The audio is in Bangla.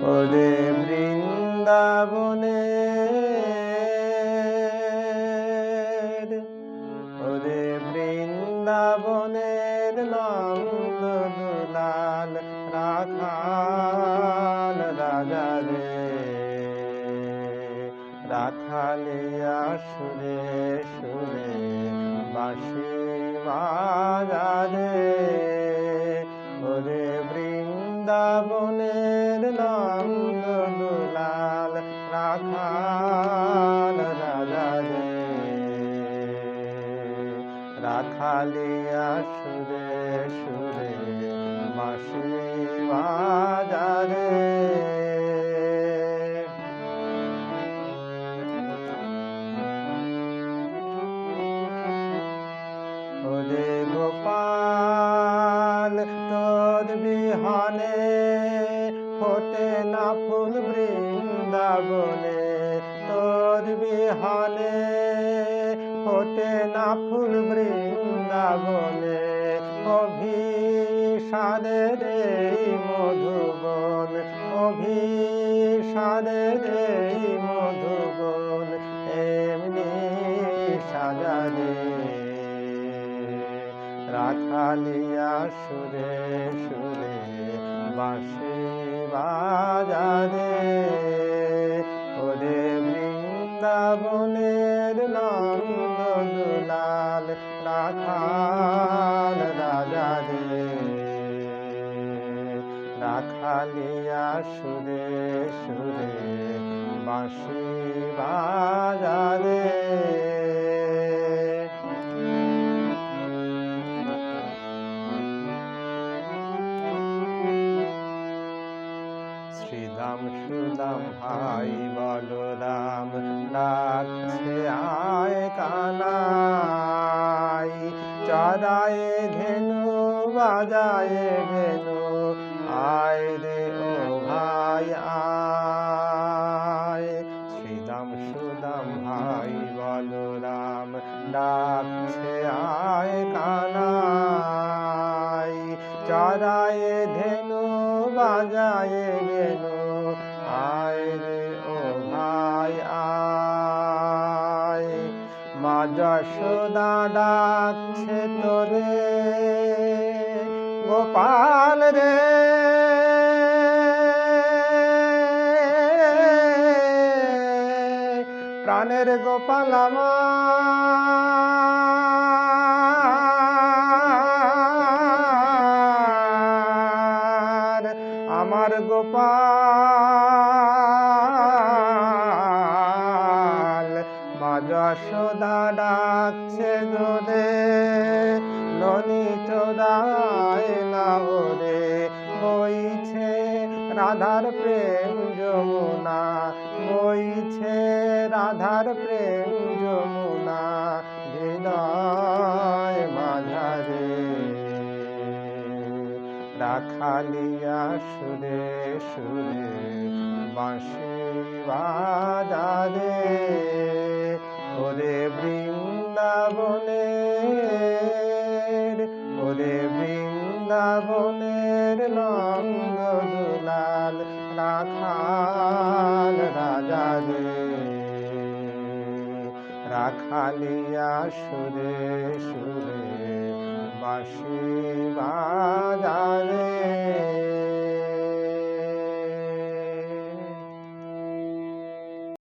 ওরে বৃন্দাবনে ওরে বৃন্দাবনের নন্দ দুলাল রাখাল রাজা রে রাখালিয়া সুরে সুরে বাঁশি বাজারে ওরে বৃন্দাবনের নন্দ দুলাল রাখাল রাজা রে রাখালিয়া সুরে সুরে বাঁশি বাজারে ওরে গোপাল তোর বিহানে ফোটে না ফুল বৃন্দাবনে তোর বিহানে ফোটে না ফুল বৃন্দাবনে অভিসাদের এই মধুবন অভিসাদের এই মধুবন এমনি সাজারে রাখালিয়া সুরে সুরে বাঁশি বাজারে ওরে বৃন্দাবনের নন্দ দুলাল রাখাল রাজা রে রাখালিয়া সুরে সুরে বাঁশি বাজারে শ্রীরাম সুদাম ভাই বলরাম ডাকছে আয় কানাই চড়ায় ধেনু বাজায় ধেনু আয় রে ও ভাই আয় শ্রীরাম সুদাম ভাই বলরাম ডাকছে আয় কানাই চড়ায় ধেনু বাজায় ধেনু আয় রে ও ভাই আয় মা যশোদা ডাকছে তোরে গোপাল রে প্রাণের গোপাল আমার গোপাল মা যশোদা ডাকছে জোরে ননি চোদায় না ওরে বইছে রাধার প্রেম যমুনা বইছে রাধার প্রেম যমুনা হৃদয় মাঝারে রাখালিয়া সুরে সুরে বাঁশি বাজারে ওরে বৃন্দাবনের নন্দ দুলাল রাখাল রাজা রে রাখালিয়া সুরে সুরে বাঁশি বাজারে